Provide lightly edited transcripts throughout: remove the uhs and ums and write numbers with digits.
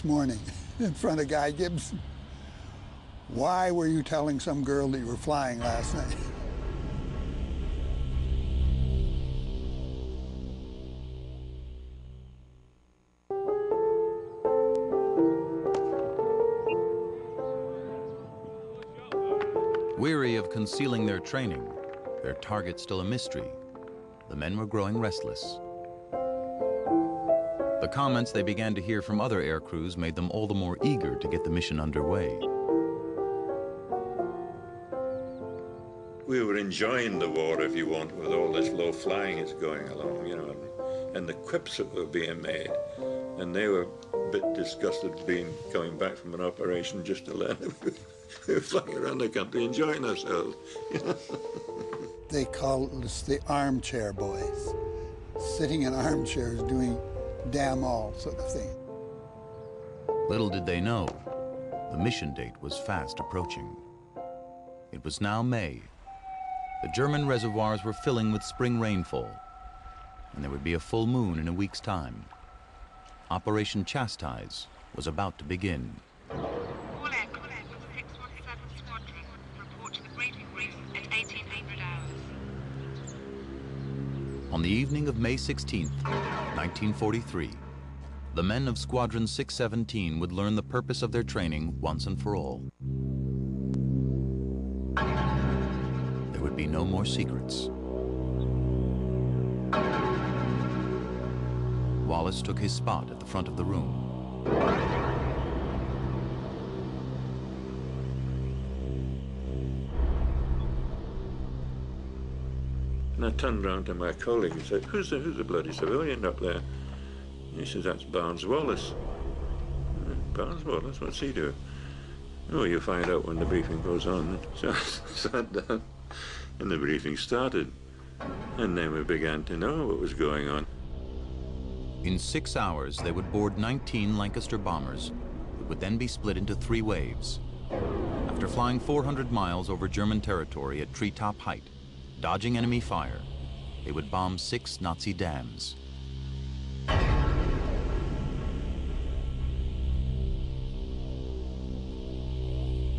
morning in front of Guy Gibson. Why were you telling some girl that you were flying last night? Weary of concealing their training, their target still a mystery, the men were growing restless. The comments they began to hear from other air crews made them all the more eager to get the mission underway. We were enjoying the war, if you want, with all this low flying that's going along, you know, and the quips that were being made. And they were a bit disgusted coming back from an operation just to learn that we were flying around the country enjoying ourselves. You know? They called us the armchair boys, sitting in armchairs doing damn all sort of thing. Little did they know, the mission date was fast approaching. It was now May. The German reservoirs were filling with spring rainfall, and there would be a full moon in a week's time. Operation Chastise was about to begin. All aircraft from 617 Squadron report to the briefing room at 1800 hours. On the evening of May 16th, 1943, the men of Squadron 617 would learn the purpose of their training once and for all. There would be no more secrets. Wallace took his spot at the front of the room. And I turned round to my colleague and said, who's the bloody civilian up there? And he says, that's Barnes Wallace. Barnes Wallace, what's he do? Oh, you'll find out when the briefing goes on. So I sat down and the briefing started. And then we began to know what was going on. In 6 hours, they would board 19 Lancaster bombers that would then be split into 3 waves. After flying 400 miles over German territory at treetop height, dodging enemy fire, they would bomb 6 Nazi dams.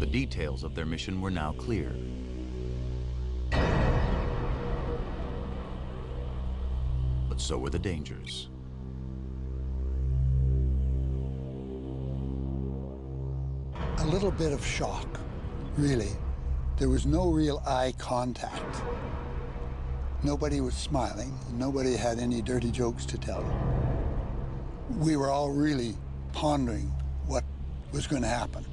The details of their mission were now clear. But so were the dangers. A little bit of shock, really. There was no real eye contact. Nobody was smiling. Nobody had any dirty jokes to tell. We were all really pondering what was going to happen.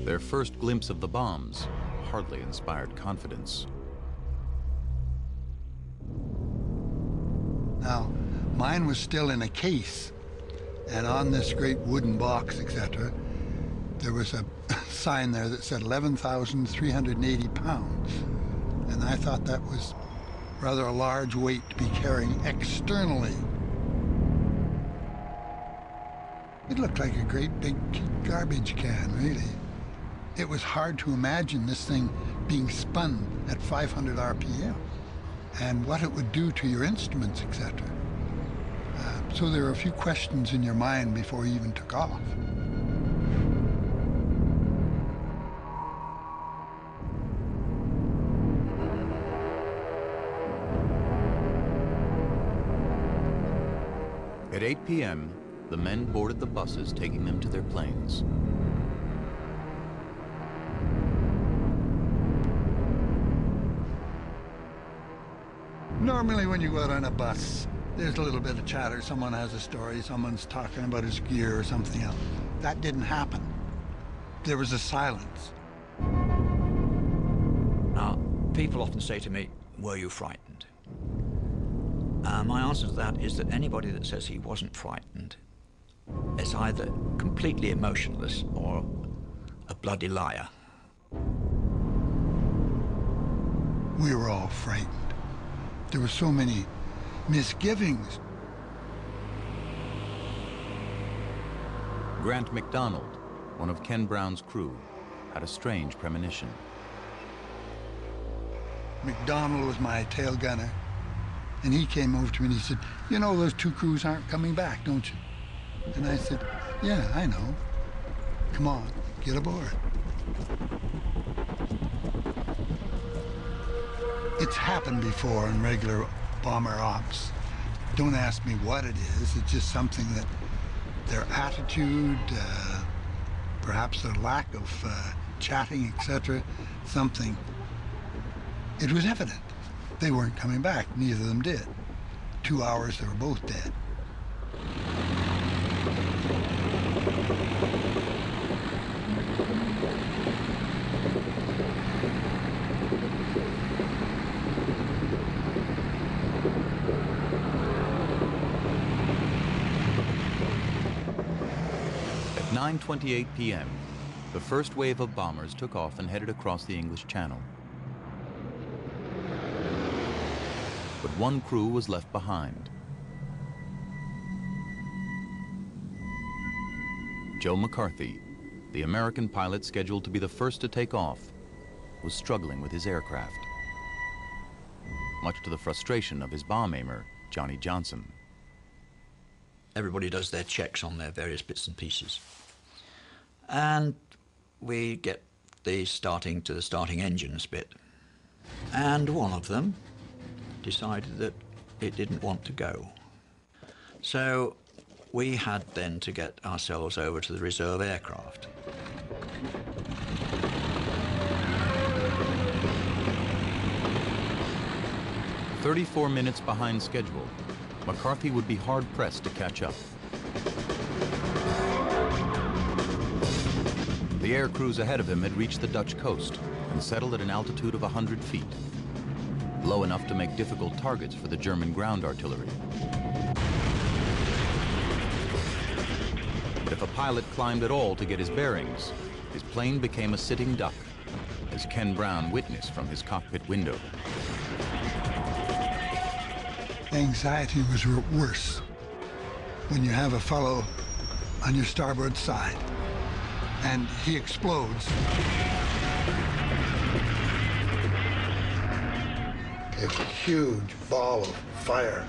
Their first glimpse of the bombs hardly inspired confidence. Now, mine was still in a case, and on this great wooden box, etc., there was a sign there that said 11,380 pounds. And I thought that was rather a large weight to be carrying externally. It looked like a great big garbage can, really. It was hard to imagine this thing being spun at 500 RPM and what it would do to your instruments, etc. So there were a few questions in your mind before you even took off. At 8 p.m., the men boarded the buses taking them to their planes. Normally when you go out on a bus, there's a little bit of chatter. Someone has a story, someone's talking about his gear or something else. That didn't happen. There was a silence. Now, people often say to me, were you frightened? My answer to that is that anybody that says he wasn't frightened is either completely emotionless or a bloody liar. We were all frightened. There were so many misgivings. Grant MacDonald, one of Ken Brown's crew, had a strange premonition. MacDonald was my tail gunner, And he came over to me and he said, you know those two crews aren't coming back, don't you? And I said, yeah, I know. Come on, get aboard. It's happened before in regular bomber ops. Don't ask me what it is. It's just something that their attitude, perhaps their lack of chatting, etc., something. It was evident. They weren't coming back. Neither of them did. 2 hours, they were both dead. At 9:28 p.m., the first wave of bombers took off and headed across the English Channel. But one crew was left behind. Joe McCarthy, the American pilot scheduled to be the first to take off, was struggling with his aircraft, much to the frustration of his bomb aimer, Johnny Johnson. Everybody does their checks on their various bits and pieces. And we get the starting engines bit. And one of them decided that it didn't want to go. So we had then to get ourselves over to the reserve aircraft. "34 minutes behind schedule, McCarthy would be hard-pressed to catch up. The air crews ahead of him had reached the Dutch coast and settled at an altitude of 100 feet, low enough to make difficult targets for the German ground artillery. But if a pilot climbed at all to get his bearings, his plane became a sitting duck, as Ken Brown witnessed from his cockpit window. Anxiety was worse when you have a fellow on your starboard side and he explodes. A huge ball of fire,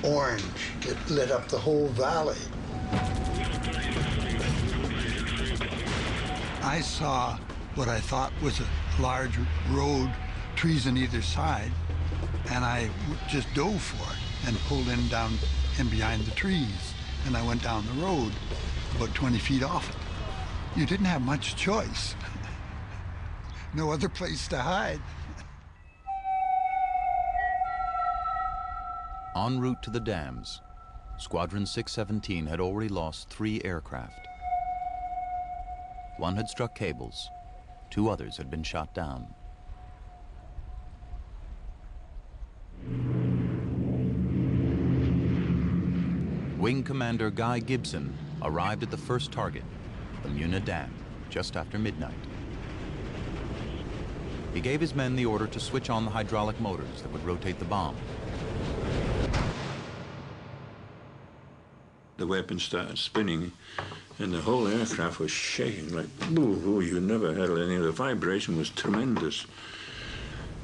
orange, it lit up the whole valley. I saw what I thought was a large road, trees on either side, and I just dove for it and pulled in down in behind the trees. And I went down the road about 20 feet off it. You didn't have much choice. No other place to hide. En route to the dams, Squadron 617 had already lost 3 aircraft. One had struck cables, 2 others had been shot down. Wing Commander Guy Gibson arrived at the first target, the Muna Dam, just after midnight. He gave his men the order to switch on the hydraulic motors that would rotate the bomb. The weapon started spinning, and the whole aircraft was shaking like, ooh, you never had any. The vibration was tremendous.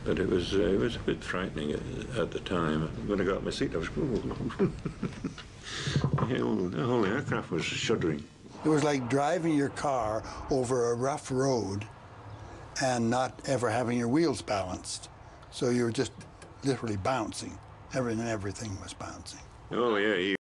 But it was a bit frightening at the time. When I got my seat, I was, ooh. The whole aircraft was shuddering. It was like driving your car over a rough road and not ever having your wheels balanced. So you were just literally bouncing. Everything was bouncing. Oh, yeah.